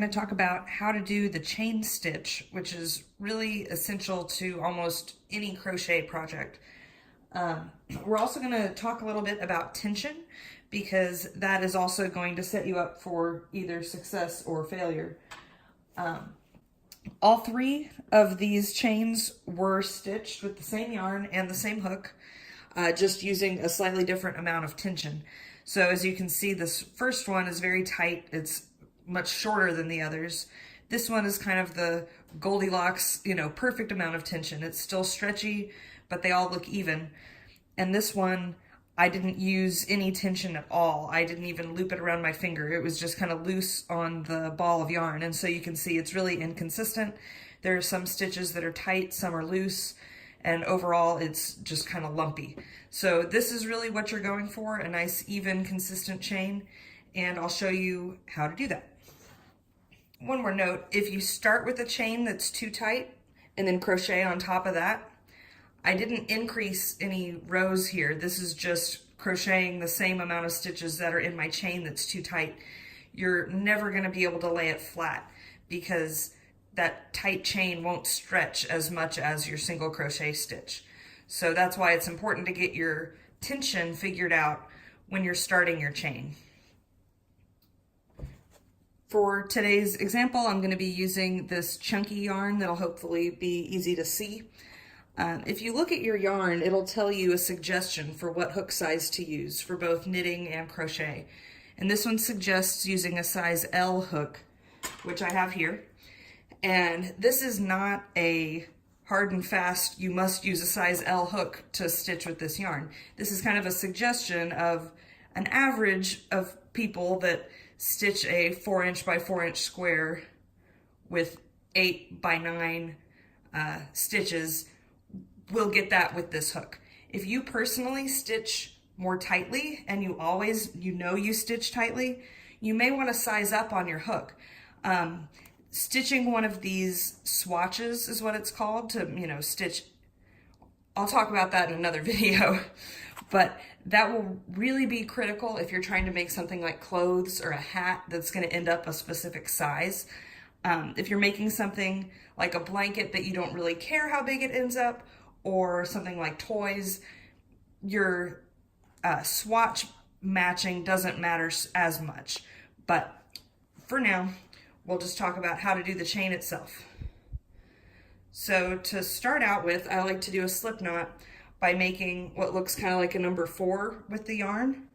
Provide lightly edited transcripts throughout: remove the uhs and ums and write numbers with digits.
going to talk about how to do the chain stitch, which is really essential to almost any crochet project. We're also going to talk a little bit about tension, because that is also going to set you up for either success or failure. All three of these chains were stitched with the same yarn and the same hook, just using a slightly different amount of tension. So as you can see, this first one is very tight. It's much shorter than the others. This one is kind of the Goldilocks, perfect amount of tension. It's still stretchy, but they all look even. And this one, I didn't use any tension at all. I didn't even loop it around my finger. It was just kind of loose on the ball of yarn. And so you can see it's really inconsistent. There are some stitches that are tight, some are loose, and overall it's just kind of lumpy. So this is really what you're going for, a nice, even, consistent chain. And I'll show you how to do that. One more note, if you start with a chain that's too tight and then crochet on top of that, I didn't increase any rows here. This is just crocheting the same amount of stitches that are in my chain that's too tight. You're never going to be able to lay it flat because that tight chain won't stretch as much as your single crochet stitch. So that's why it's important to get your tension figured out when you're starting your chain. For today's example, I'm going to be using this chunky yarn that'll hopefully be easy to see. If you look at your yarn, it'll tell you a suggestion for what hook size to use for both knitting and crochet. And this one suggests using a size L hook, which I have here. And this is not a hard and fast, you must use a size L hook to stitch with this yarn. This is kind of a suggestion of an average of people that stitch a 4" by 4" square with 8 by 9 stitches. Will get that with this hook. If you personally stitch more tightly and you stitch tightly, you may want to size up on your hook. Stitching one of these swatches is what it's called to, stitch. I'll talk about that in another video, but that will really be critical if you're trying to make something like clothes or a hat that's going to end up a specific size. If you're making something like a blanket that you don't really care how big it ends up, or something like toys, your swatch matching doesn't matter as much. But for now, we'll just talk about how to do the chain itself. So to start out with, I like to do a slip knot by making what looks kind of like a number 4 with the yarn,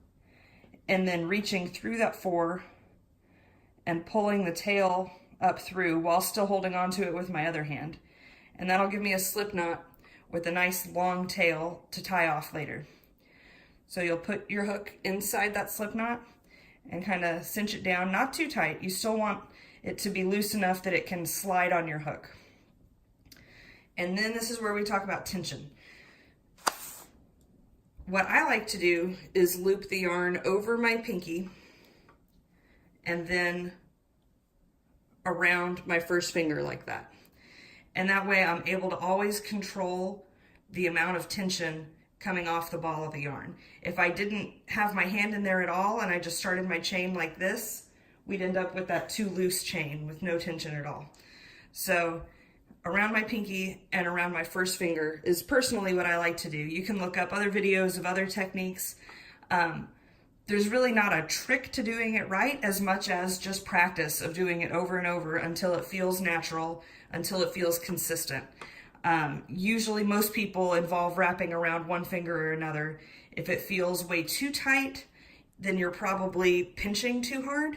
and then reaching through that 4 and pulling the tail up through while still holding onto it with my other hand. And that'll give me a slip knot with a nice long tail to tie off later. So you'll put your hook inside that slip knot and kind of cinch it down, not too tight. You still want it to be loose enough that it can slide on your hook. And then this is where we talk about tension. What I like to do is loop the yarn over my pinky and then around my first finger like that. And that way I'm able to always control the amount of tension coming off the ball of the yarn. If I didn't have my hand in there at all and I just started my chain like this, we'd end up with that too loose chain with no tension at all. So around my pinky and around my first finger is personally what I like to do. You can look up other videos of other techniques. There's really not a trick to doing it right as much as just practice of doing it over and over until it feels natural, until it feels consistent. Usually most people involve wrapping around one finger or another. If it feels way too tight, then you're probably pinching too hard.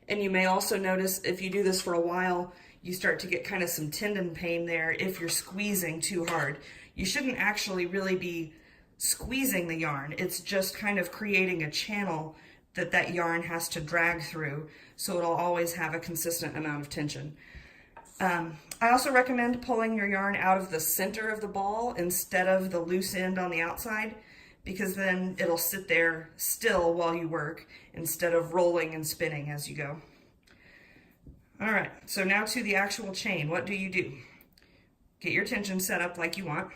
And you may also notice if you do this for a while, you start to get kind of some tendon pain there if you're squeezing too hard. You shouldn't actually really be squeezing the yarn. It's just kind of creating a channel that yarn has to drag through, so it'll always have a consistent amount of tension. I also recommend pulling your yarn out of the center of the ball instead of the loose end on the outside, because then it'll sit there still while you work instead of rolling and spinning as you go. All right, so now to the actual chain. What do? Get your tension set up like you want,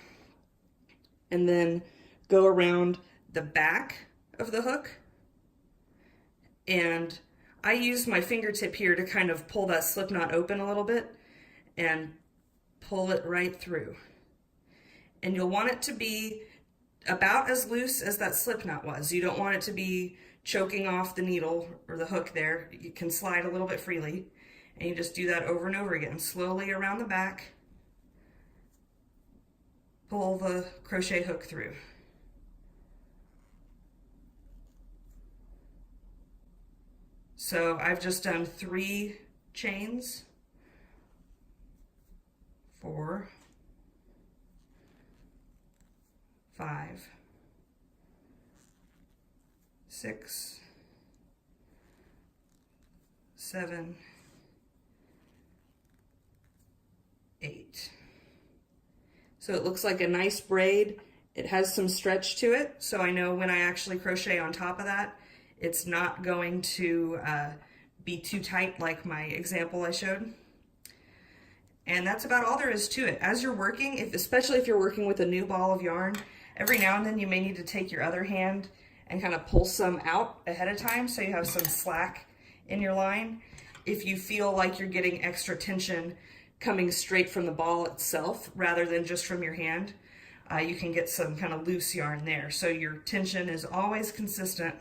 and then go around the back of the hook. And I use my fingertip here to kind of pull that slip knot open a little bit and pull it right through. And you'll want it to be about as loose as that slip knot was. You don't want it to be choking off the needle or the hook there. You can slide a little bit freely, and you just do that over and over again. Slowly around the back, pull the crochet hook through. So I've just done 3 chains, 4, 5, 6, 7, 8. So it looks like a nice braid. It has some stretch to it, so I know when I actually crochet on top of that, it's not going to be too tight like my example I showed. And that's about all there is to it. As you're working, especially if you're working with a new ball of yarn, every now and then you may need to take your other hand and kind of pull some out ahead of time so you have some slack in your line. If you feel like you're getting extra tension coming straight from the ball itself rather than just from your hand, you can get some kind of loose yarn there. So your tension is always consistent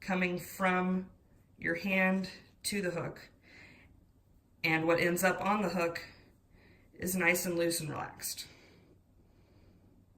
coming from your hand to the hook. And what ends up on the hook is nice and loose and relaxed.